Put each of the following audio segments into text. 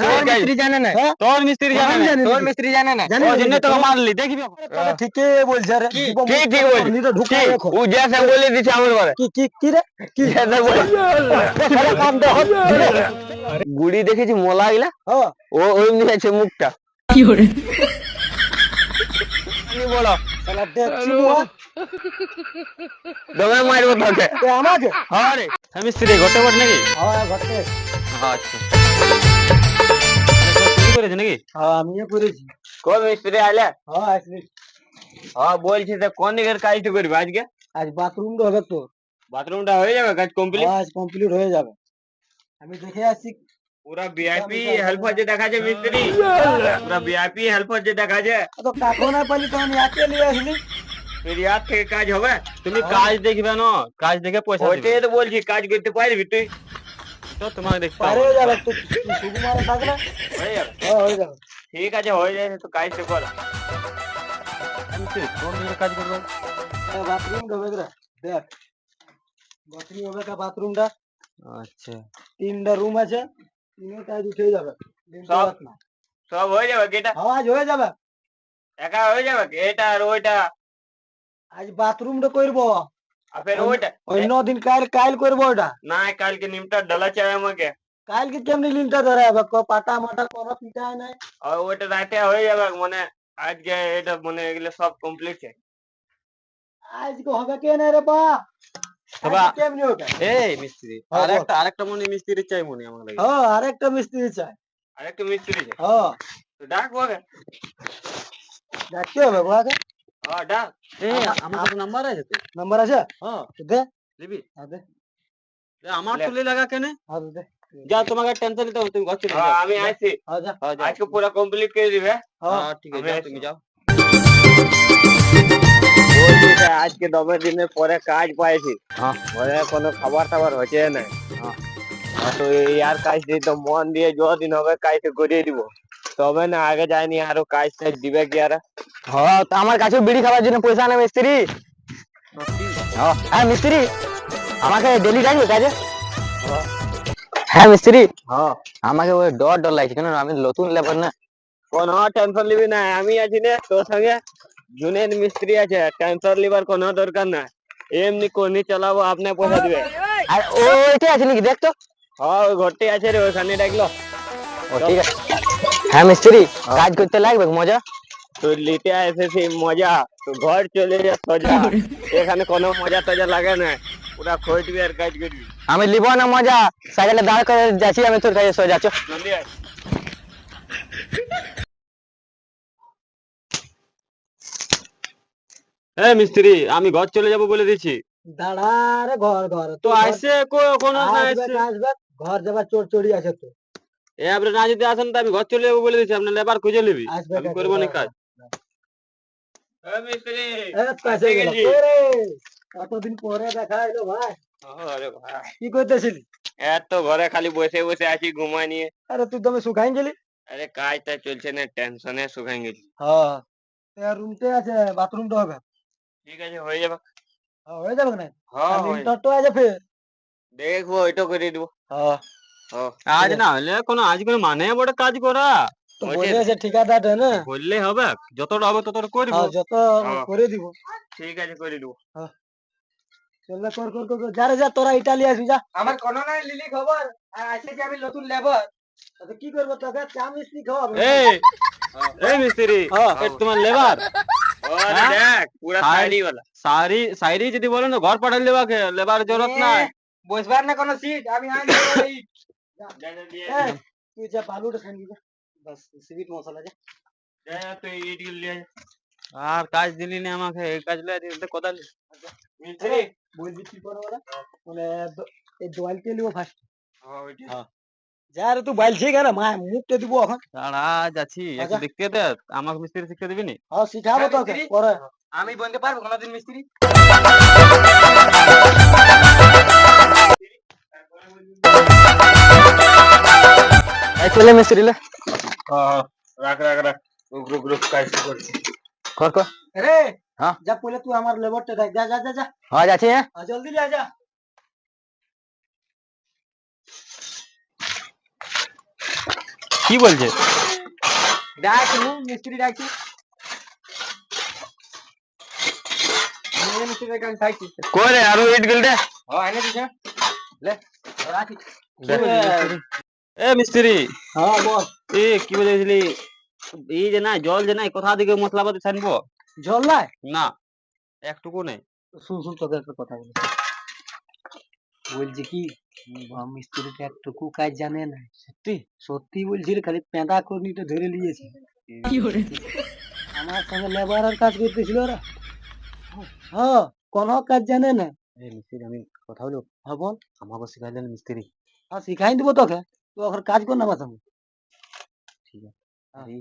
মিস্ত্রি জানে না, তোর মিস্ত্রি জানে না, তোর মিস্ত্রি জানে না, ওই জন্য তোকে মারলি দেখবি। ঠিকই বলছে রে। কি ঠিক বলছি, ও যেসে বলে দিছে আমার বারে কি রে কি যেসে বলে গুড়ি দেখেছি মোলা গিলা, ও ওইমনি আছে মুখটা। কি করে বলো শালা দেখছি বুয়া দমে মারবো তোকে। তে আমাকে হ্যাঁ রে মিস্ত্রি ঘটে বট নাকি? হ্যাঁ ঘটে। আচ্ছা চুরি করেছে নাকি? হ্যাঁ আমিও করেছি। কোন মিস্ত্রি আইলে? হ্যাঁ আসলি। হ্যাঁ বলছি তো কোন দিকের কাজটা করবি আজকে? আজ বাথরুমটা হবে তো। বাথরুমটা হয়ে যাবে কাজ কমপ্লিট? আজ কমপ্লিট হয়ে যাবে। আমি দেখে আসছি पूरा वीआईपी हेल्पर जे দেখা যায় মিস্ত্রি, पूरा वीआईपी हेल्पर যে দেখা যায়। তো কাঠো না পালি তখন ইয়াকে নিয়ে আসলি। ফের ইয়ার থেকে কাজ হবে? তুমি কাজ দেখবে না, কাজ দেখে পয়সা দিবে। ওইটাই তো বলছি, কাজ করতে পারবি তুই? তো তোমাকে দেখতে পারে হবে। যাবে তো সুকুমার থাকলে হয়ে যাবে। হ্যাঁ হয়ে যাবে। ঠিক আছে হয়ে যাবে তো কাজ তো কর। মিস্ত্রি কোন দিকে কাজ করবে? বাথরুম হবে রে দেখ। বাথরুম হবে কা বাথরুমটা। আচ্ছা তিনটা রুম আছে, তিনটা কাজ উঠে যাবে। সব সব হয়ে যাবে কি এটা? হ্যাঁ আজ হয়ে যাবে। একা হয়ে যাবে কি এটা আর ওইটা? আজ বাথরুমটা করব, আর ফের ওইটা অন্য দিন কাল করব ওটা। না কালকে নিমটা ডালা চাই আমাকে। কালকে কেমনি লিনটা ধরে হবে পাটা মাটা কোনো পিটায় নাই। আর ওইটা রাতে হয়ে যাবে মানে আজকে এটা মানে এগুলো সব কমপ্লিট আছে। আজকে হবে কে না রে বা তবে কেমনি হবে? এই মিস্ত্রি আরেকটা মনে মিস্ত্রি চাই মনে আমার লাগে। হ্যাঁ আরেকটা মিস্ত্রি চাই। আরেকটা মিস্ত্রি চাই? হ্যাঁ তো ডাক ওকে। ডাকতে হবে বাকে। হ্যাঁ ডাক। এই আমার কাছে নাম্বার আছে তো? নাম্বার আছে? হ্যাঁ দে দিবি? হ্যাঁ দে। আমার তুলে লাগা কেন? হ্যাঁ দে। যা তোমাকে টেনশন নিতে হবে তুমি ঘর চলে যাও। আমি আইছি। হ্যাঁ যা। আজকে পুরো কমপ্লিট করে দিবে। হ্যাঁ হ্যাঁ ঠিক আছে তুমি যাও। বলছি আজকে 10 দিনের পরে কাজ পাইছি। হ্যাঁ ঘরে কোনো খাবার টাবার হচ্ছে না। হ্যাঁ তো এই আর কাজ দিয়ে তো মন দিয়ে যতদিন হবে কাজটা করিয়ে দিব, তবে না আগে যায়নি আরো কাজ টাজ দিবে কি আর। হ্যাঁ তো আমার কাছে বিড়ি খাওয়ার জন্য পয়সা নেই মিস্ত্রি। হ্যাঁ মিস্ত্রি আমাকে ডেলি ডাকবে কাজে? হ্যাঁ মিস্ত্রি হ্যাঁ আমাকে ওই ডর লাগছে কেন আমি নতুন লেবার না। কোনো টেনশন নিবি না, আমি আছি না তোর সঙ্গে। জুনিয়র মিস্ত্রি আছে, টেনশন লিবার কোনো দরকার না। এমনি কোনি চালাবো আপনি পয়সা দিবে। আর ওইটাই আছে নাকি দেখ তো? হ্যাঁ ওই ঘরটাই আছে রে, ওখানে ডাকলো। ও ঠিক আছে। হ্যাঁ মিস্ত্রি কাজ করতে লাগবে মজা? তো লিতে এসেছি মজা, তো ঘর চলে যা সোজা। এখানে কোনো মজা টজা লাগে না, পুরা খটবি আর কাজ করবি। আমি লিব না মজা, সাইকেলে দাঁড় করে যাচ্ছি আমি তোর কাছে সোজা চো। জলদি আয়। এই মিস্ত্রি আমি ঘর চলে যাব বলে দিছি। দাঁড়া রে ঘর ঘর তো আইসে কোনো না আইসে আসবে ঘর যাবার চোর চড়ি আছে তো। এ আপনি না যদি আসেন তো আমি ঘর চলে যাবো বলে দিছি, আপনি লেবার খুঁজে নিবি, আসবে আমি করবো না কাজ। এই মিস্ত্রি কাছে গেল গেছি। রে কতদিন পরে দেখা হলো ভাই। আরে ভাই কি করতেছিলি? এত ঘরে খালি বসে বসে আছি ঘুমাই নিয়ে। আরে তুই তো শুকাই গেলি। আরে কাজটা চলছে না, টেনশনে শুকাই গেছি। হ্যাঁ রুমতে আছে, বাথরুমটা হবে। ঠিক আছে হয়ে যাবে। হ্যাঁ হয়ে যাবে না? হ্যাঁ লিনটারটা আছে ফের। দেখবো এটা করে দিব। হ্যাঁ আজ না হলে আজ কোনো মানে বড় কাজ করা তো বলে আছে ঠিকাদারটা না, বললে হবে, যতটা হবে ততটা করবো। হ্যাঁ যত করে দিব। ঠিক আছে করে দিব। হ্যাঁ চল কর কর কর যা রে যা, তোরা ইটালি আসবি যা। আমার কোনো নাই লিলি খবর, আর আজকে যে আমি নতুন লেবার তো কি করব, তোকে চা মিষ্টি খাওয়াবো। এই এই মিস্ত্রি তোমার লেবার দেখ পুরা শাড়ি वाला শাড়ি শাড়ি যদি বলেন তো ঘর পাঠাই লেবাকে, লেবার জরুরত নাই। বসবার না কোনো সিট, আমি আনি দেব ইট। তুই যা বালুটা খান যা, বাস সিভিট মশলা যা যা তুই ইট লিয়ে আর কাজ দিলি না আমাকে, এই কাজ লাই দিতে কোদাল মিস্ত্রি বলবি কি করব ওরা মানে এই দোয়াল কে লিও ফার্স্ট। ওইটা হ্যাঁ যা রে তুই বাইলছি কেন মা মুখতে দিব এখন। দাঁড়া যাচ্ছি একটু দেখতে দে, আমাকে মিস্ত্রি শিখতে দিবি নি? হ্যাঁ শিখাবো তোকে পরে। আমি বলতে পারবো কোনদিন মিস্ত্রি? এই চলে মিস্ত্রি লে। হ্যাঁ রাখ রাখ রাখ, রুক রুক রুক কাজ করছি। কর কর রে হ্যাঁ যা পহলে তুই আমার লেবারটা দেখ, যা যা যা যা। হ্যাঁ যাচ্ছি। হ্যাঁ জলদি যা যা। কি বলছে? ডাক মিস্ত্রি ডাকছি। মিস্ত্রি ডাকছি। কই রে আরো ইট গেল রে? এনে দিছে লে রাখি। এ মিস্ত্রি, হ্যাঁ বল। এ কি বলেছিলি? এই যে নাই জল যে নাই, কোথা থেকে মশলাপাতি ছানবো? জল নাই? না, একটুকু নেই। শুন শুন তোকে একটা কথা বলি। বলছি কি মিস্ত্রিটা একটুকু কাজ জানে না। সত্যি সত্যি বলছি রে, খালি পেঁদা কর্নিটা ধরে নিয়েছে। আমার সঙ্গে লেবারের কাজ করতেছিল ওরা। হ্যাঁ, কোনো কাজ জানে না। মিস্ত্রি আমি কথা বলবো? হ্যাঁ বল। আমাকে শিখাই দেন মিস্ত্রি। হ্যাঁ শিখাই দিব তোকে, তুই ওখানে কাজ কর না আমার সঙ্গে। ঠিক আছে। হ্যাঁ। আরে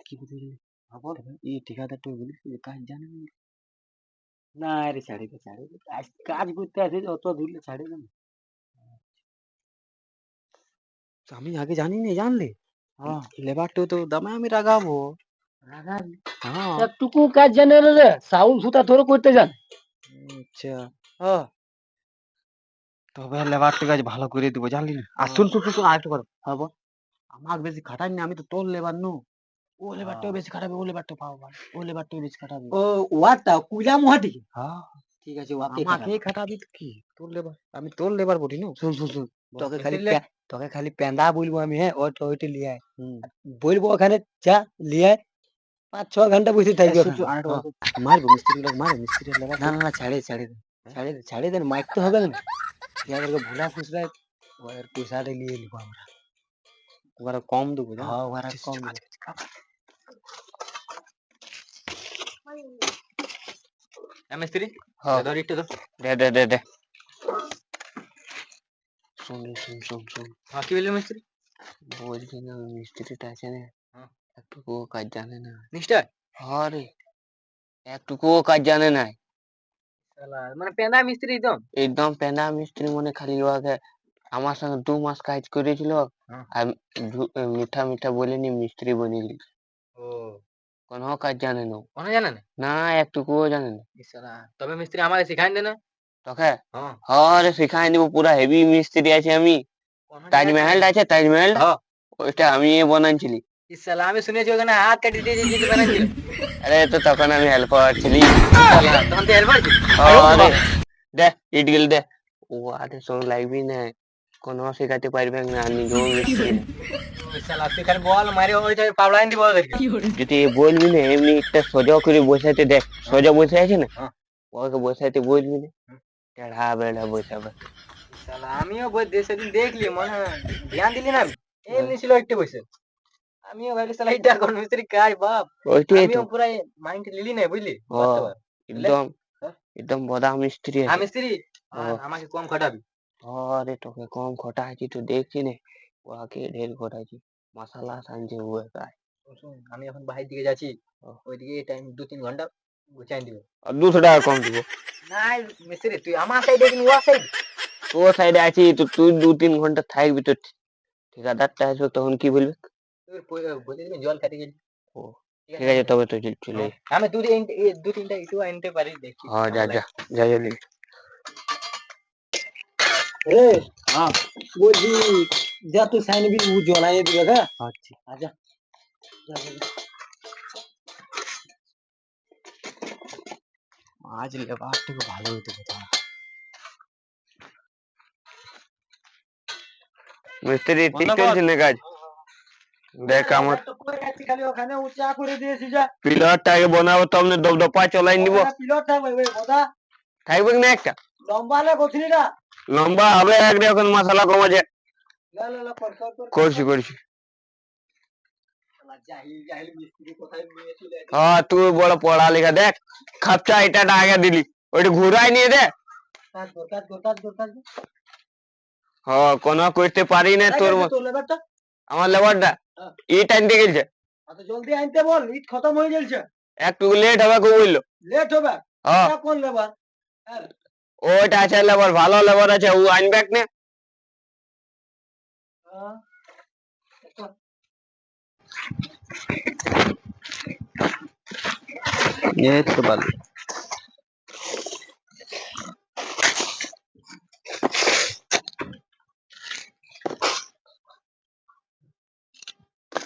কি বলছিলি? হ্যাঁ বল। এই ঠিকাদার তো বলিস যে কাজ জানে না। না রে ছাড়ি দে ছাড়ি দে, কাজ করতে আছে অত দূরে ছাড়ি দে না। আমি আগে জানি না, জানলে হ্যাঁ লেবারটা তো দামে আমি রাগাবো। রাগাবি? হ্যাঁ। একটুকু কাজ জানে না রে, সাউন্ড সুতা ধরে করতে জানে। আচ্ছা, হ্যাঁ তবে লেবারটা কাজ ভালো করে দিব, জানলি না? আর শুন শুন শুন শুন, আরেকটা কথা। হ্যাঁ বল। আমাকে বেশি খাটাই না, আমি তো তোর লেবার নু। ও লেবারটাও হ্যাঁ। বেশি খাটাবে, ও লেবারটা পাও ভাই, ও লেবারটাও বেশি খাটাবে। ও ওয়াটা কুইলা মহাটি। হ্যাঁ, ঠিক আছে ওয়াকে আমাকে খাটাবি তো কি, তোর লেবার আমি তোর লেবার বলি না। শুন শুন শুন, তোকে খালি মিস্ত্রি লেগ। তোকে খালি পেঁদা বলবো আমি, হ্যাঁ ওইটা লিয়ে আয়। হুম। বলবো ওখানে যা লিয়ে আয়, 5-6 ঘন্টা বসে থাকবি শুন ওখানে। শুন, আরেকটা হ্যাঁ। কথা। মারবো মিস্ত্রি লোক, মারবো মিস্ত্রি লেবার। না না না ছাড়ে ছাড়ে দে, ছাড়ে দে ছাড়ে দে, মারতে হবে না। ইয়াদেরকে ভুলা ফুসলা ওদের পয়সাটা নিয়ে নিবো আমরা। ওরা কম দেবো, জানো? হ্যাঁ ওরা ঠিক কম আছে, দেবে। কাজ কাজ। মিস্ত্রি, হ্যাঁ ধর একটু, দে দে দে দে। শুন শুন শুন শুন, হ্যাঁ কি বললি মিস্ত্রি? বলছি না মিস্ত্রিটা আছে না, হ্যাঁ। একটুকুও কাজ জানে না। নিশ্চয়। হ্যাঁ রে, একটুকুও কাজ জানে না। শালা, মানে পেঁদা মিস্ত্রি একদম। একদম পেনা মিস্ত্রি, মনে খালি ওকে আমার সঙ্গে 2 মাস কাজ করেছিল। হ্যাঁ। আর মিঠা মিঠা বলিনি মিস্ত্রি বনিলি। ও, কোনো কাজ জানে না। কোনো জানে না? না একটুকুও জানে না। শালা, তবে মিস্ত্রি আমাকে শিখাই দে না। তোকে হ্যাঁ। হ্যাঁ রে শিখাই দিব, পুরা হেভি মিস্ত্রি আছে আমি। কোনো জায়গায় তাজমহল আছে, তাজমহল হ্যাঁ। ওইটা আমি বানাইছিলি। শালা, আমি শুনেছি ওখানে হাত কাটি দিয়ে জিনিস বানাইছিল। আরে তো তখন আমি হেল্পার ছিলি। শালা, তখন তো হেল্পার ছিল। আরে দে ইট গিল দে, ও আরে সঙ্গ লাগবি না, কোনো শেখাতে পারবে না, নিজেও মিস্ত্রি না। শালা, তুই খালি বল মারি ওইটা পাবলাইন দিব ওদেরকে। যদি বলবি না এমনি একটা সোজা করে বসাইতে, দেখ সোজা বসে আছে না, হ্যাঁ। ওকে বসাইতে বলবি না, হুম। টেढ़ा বেড়া বসাবে। শালা, আমিও সেদিন দেখলি মনে হয়, ধ্যান দিলি না আমি, এমনি ছিল একটু বসে। আমিও ভাবলি শালা এটা কোন মিস্ত্রি কাজ বাপ। ওইটাই তো। আমিও পুরা মাইন্ড লিলি নাই বুঝলি ও বাস্তবে। বুঝলে? একদম হ্যাঁ? একদম বড়া মিস্ত্রি আছে। মিস্ত্রি, ও আমাকে কম খাটাবি। আরে তোকে কম খটাইছি তো দেখছি নে, ওকে ঢের খটাইছি, মশলা সানছে ও একাই। শোন, শোন, আমি এখন বাহির দিকে যাচ্ছি, ও, ওইদিকে টাইম 2-3 ঘন্টা গুছাই দিব। আর 200 টাকা কম দিব। না মিস্ত্রি, তুই আমার সাইডে দিবি ওর সাইড। তোর সাইডে আছি তো, তুই 2-3 ঘন্টা থাকবি তো, ঠিকাদারটা আসবে তখন কি বলবে? তুই বলে দিবি জল খাটি গেলি। ও ঠিক ঠিক আছে? আছে, তবে তো চলে হ্যাঁ, আয়। আমি 2-3টা একটু আনতে পারি, দেখছি হ্যাঁ যা কেমন যা লাগে। যা জলদি। এ, হ্যাঁ বলছি, যা তুই সাইনবি ও জ্বলাই দিবে, হ্যাঁ? আচ্ছা। আচ্ছা, যা, যা, যা। আজ লেবারটাকে ভালো হইতে কথা। মিস্ত্রি ঠিক চলছে না কাজ? দেখ আমার তো করে যাচ্ছি, খালি ওখানে উঁচা করে দিয়েছি যা। পিলারটাকে বানাবো, তমনে দপদপা চলাই নিব। ওখানে পিলর থাকবে ওই কথা, থাকবে না একটা লম্বা হলে গথনি না। লম্বা হবে, এক এখন মশলা কম আছে। লা লা লা, কর কর কর কর করছি কর। করছি। শালা, জাহিল জাহিল মিস্ত্রি কোথায় নিয়ে চলে এলি। হ্যাঁ তুই বড় পড়ালেখা, দেখ খাপচা এটাটা আগে দিলি, ওইটা ঘুরাই নিয়ে দে। কাজ কর কাজ কর কাজ কর কাজ কর। হ্যাঁ কোনো করতে পারি না কোথায় তোর গেছে তোর লেবারটা? আমার লেবারটা হ্যাঁ, ইট আনতে গেছে। তো জলদি আনতে বল, ইট খতম হয়ে যাচ্ছে। একটু লেট হবে কো বললো। লেট হবে? হ্যাঁ এটা কোন লেবার? হ্যাঁ। ওইটা আছে লেবার, ভালো লেবার আছে, ও আনবে না। হ্যাঁ, কর। এই তো ভালো।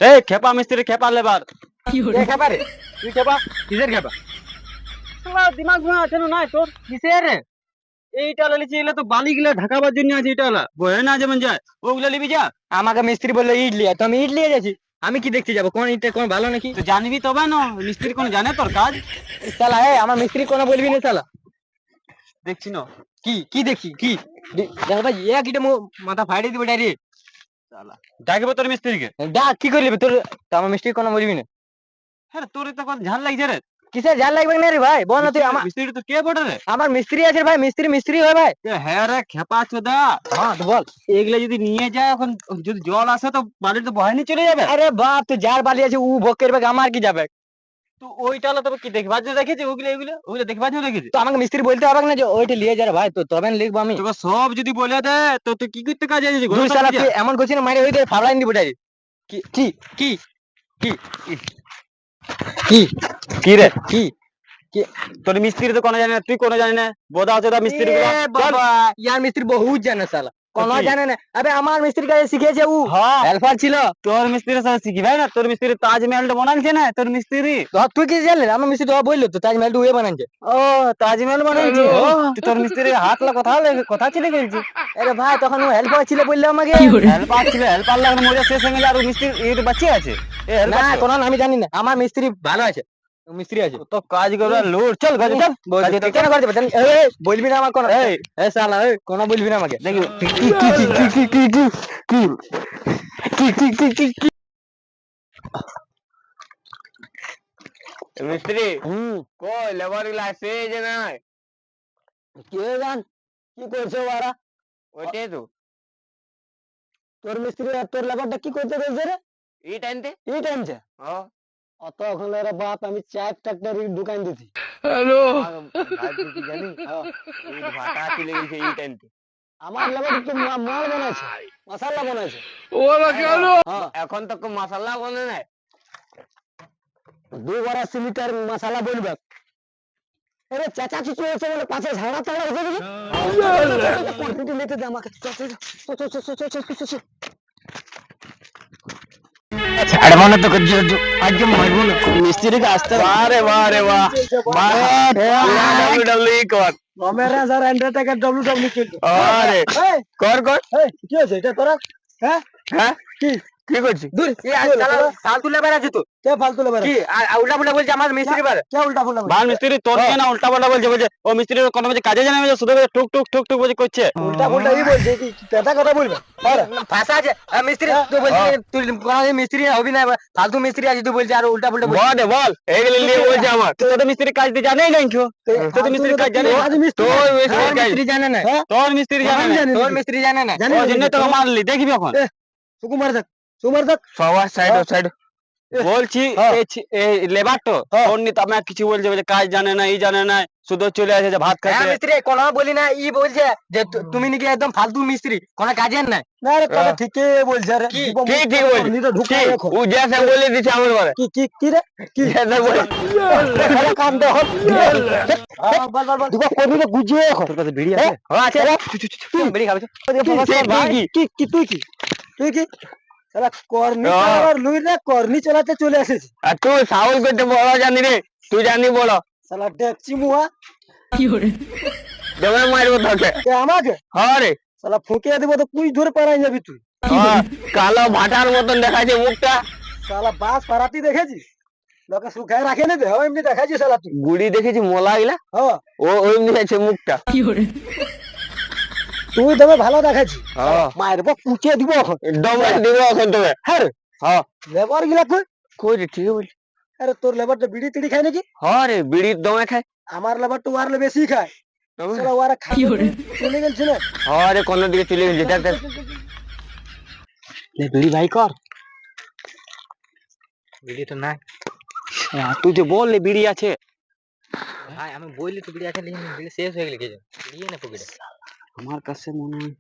এই খেপা মিস্ত্রি খেপা লেবার কে খেপা রে তুই খেপা কিসের খেপা তোমার দিমাগ ঘুরে আছে না তোর কিসের রে এইটা লিখি এলে তো বালি গুলা ঢাকাবার জন্য আছে এটা বয়ে না যেমন যায় ওগুলা লিবি যা আমাকে মিস্ত্রি বললো ইট লিয়া তো আমি ইট লিয়ে যাচ্ছি আমি কি দেখতে যাবো কোন ইটে কোন ভালো নাকি তো জানবি তবে না মিস্ত্রি কোন জানে তোর কাজ শালা আমার মিস্ত্রি কোন বলবি না শালা দেখছি না কি কি দেখছি কি দেখো ভাই এক ইটা মাথা ফাড়িয়ে দিব ডাইরেক্ট শালা ডাকবো তোর মিস্ত্রিকে ডাক কি করবি তোর আমার মিস্ত্রি কোন বলবি না হ্যাঁ তোর তো কোন ঝাল লাগছে রে কিসের ঝাল লাগবে না রে ভাই বল না তুই আমার মিস্ত্রি তো কে বটে রে আমার মিস্ত্রি আছে ভাই মিস্ত্রি হয় ভাই হ্যাঁ রে খেপা চোদা হ্যাঁ তো বল এগুলা যদি নিয়ে যায় এখন যদি জল আসে তো বাড়ি তো বহানি চলে যাবে আরে বাপ তুই যার বালি আছে ও ভোগ করবে আমার কি যাবে তো ওইটা হলো তবে কি দেখবার জন্য রেখেছি ওগুলো দেখবার জন্য রেখেছি তো আমাকে মিস্ত্রি বলতে হবে না যে ওইটা নিয়ে যা ভাই তো তবে লিখবো আমি তোকে সব যদি বলে দে তো তুই কি করতে কাজে আছিস দুই শালা তুই এমন করছিস না মারি ওইটা ফাবলাইন দিব ডাইরেক্ট কি কি কি কি কি কি রে কি কি তোর মিস্ত্রি তো কোনো জানে না তুই কোনো জানি না বোধা হচ্ছে মিস্ত্রি বাবা ইয়ার মিস্ত্রি বহুত জানে শালা কোনো জানে না আবে আমার মিস্ত্রির কাছে শিখেছে ও হেল্পার ছিল তোর মিস্ত্রির সাথে শিখি ভাই না তোর মিস্ত্রি তাজমহলটা বানাইছে না তোর মিস্ত্রি তো তুই কি জানলি আমার মিস্ত্রি তো বললো তো তাজমহলটা ওয়ে বানাইছে ও তাজমহল বানাইছে তুই তোর মিস্ত্রির হাত লা কথা ছিল গেলছি আরে ভাই তখন ও হেল্পার ছিল বললো আমাকে হেল্পার লাগলে মজা শেষ হয়ে গেল আর মিস্ত্রি এই তো বাচ্চা আছে না কোনো আমি জানি না আমার মিস্ত্রি ভালো আছে মিস্ত্রি আছে তো কাজ করবে লোড চল কাজ চল কেন করে দেবে বলবি না আমার কোন এই শালা কোন বলবি না আমাকে দেখি মিস্ত্রি কই লেবার গুলো আসে যে নাই কে জান কি করছো ওরা ওইটাই তো তোর মিস্ত্রি আর তোর লেবারটা কি করতে বলছে রে এই টাইমতে হ্যাঁ অত এখন এরা বাপ আমি চার ট্রাক্টরের দোকান দিছি হ্যালো ভাই তুই কি জানি এই ভাটা চলে গেছে এই টাইমতে আমার লেবার একটু মাল বানাইছে মশলা বানাইছে ওরা কেন এখন তো মশলা বনে নাই দু বড় সিলিটার মশলা বলবে আরে চাচা চুচু হয়েছে বলে পাশে ঝাড়া তাড়া হয়ে গেছে কোয়ান্টিটি নিতে দে আমাকে ছাড় মানে তো আজকে মারবো না মিস্ত্রি কে আসতে আরে বাহ রে বাহ ডাব্লিউডব্লিউ কর মেরা স্যার আন্ডারটেকার ডাব্লিউডব্লিউ চলছে আরে কর কি হয়েছে এটা তোরা হ্যাঁ হ্যাঁ কি কি করছিস দূর ফালতু লেবার আছে তো কে ফালতু লেবার কি উল্টা পুল্টা বলছে আমার মিস্ত্রি বার কে উল্টা পুল্টা বলছে মিস্ত্রি তোর কে না উল্টা পুল্টা বলছে ও মিস্ত্রি কোন বলছে কাজে জানে না শুধু টুক টুক টুক টুক বলছে করছে উল্টা পুল্টা এই বলছে কি পেটা কথা বলবে আরে ভাষা আছে মিস্ত্রি তুই বলছিস তুই কোন মিস্ত্রি হবি না ফালতু মিস্ত্রি আছে তুই বলছিস আর উল্টা পুল্টা বল এইগুলো নিয়ে বলছে আমার তোর মিস্ত্রি কাজ দিতে জানেই না কেউ তোর মিস্ত্রি কাজ জানে তোর মিস্ত্রি জানে না তোর মিস্ত্রি জানে না তোর মিস্ত্রি জানে না ওই জন্য তো মারলি দেখবি এখন সুকুমার দেখ সবার সাইড বলছি এই লেবার তো অন্য তো আমাকে কিছু বলছে বলে কাজ জানে না এই জানে না শুধু চলে আসে যে ভাত খাইতে মিস্ত্রি কোনো বলি না ই বলছে যে তুমি নাকি একদম ফালতু মিস্ত্রি কোনো কাজের নাই না রে কথা ঠিকই বলছে রে কি ঠিক বলছে নি তো ঢুকাই রাখো ও যেসা বলে দিছে আমার বারে কি রে কি যেসা বলে আরে কাম দে হল বল দুটো কোনি রে গুজিয়ে রাখো তোর কাছে বিড়ি আছে হ্যাঁ আছে রে তুই বিড়ি খাবি কি তুই কি শালা করনি আর লুই রে করনি চালাতে চলে এসেছি আর তুই সাউল করতে বড় জানি রে তুই জানি বড় শালা দেখছি মুয়া কি হরে দেবে মারবো তোকে কে আমাকে হ্যাঁ রে শালা ফুঁকে দেব তো কুই ধরে পারাই যাবি তুই কালো ভাটার মতন দেখাচ্ছে মুখটা শালা বাস পারাতি দেখেছিস লোকে শুকায় রাখে নেবে ও এমনি দেখাছিস শালা তুই গুড়ি দেখেছি মোলা গিলা হ্যাঁ ও এমনি আছে মুখটা কি হরে তুই তবে ভালো দেখাচ্ছি মারবো পুঁচে দিব এখন দমে দিব এখন তবে হ্যাঁ রে হ্যাঁ লেবার গিলা কই রে ঠিক বলছি আরে তোর লেবারটা বিড়ি তিড়ি খায় নাকি হ্যাঁ রে বিড়ি দমে খায় আমার লেবার তো ওয়ারলে বেশি খায় সারা ওয়ারা খাই চলে গেছে না হ্যাঁ রে কোন দিকে চলে গেছে দেখ লে বিড়ি ভাই কর বিড়ি তো নাই তুই যে বল লে বিড়ি আছে ভাই আমি বললি তো বিড়ি আছে लेकिन বিড়ি শেষ হয়ে গেল বিড়ি না পকেটে আমার কাছে মনে হয়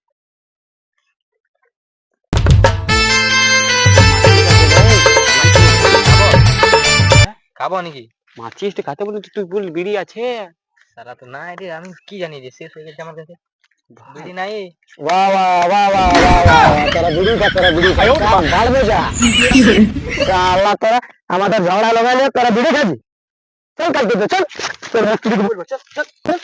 খাবো নাকি মাছিস তো খাতে বলে তুই বল বিড়ি আছে সারা তো নাই রে আমি কি জানি যে শেষ হয়ে গেছে আমার কাছে বিড়ি নাই वाह वाह वाह वाह वाह वाह तेरा बीड़ी का काम भाड़ में जा साला तेरा हमारा झगड़ा लगा लिया तेरा बीड़ी खा चल कल के चल चल मिस्त्री को बोल चल चल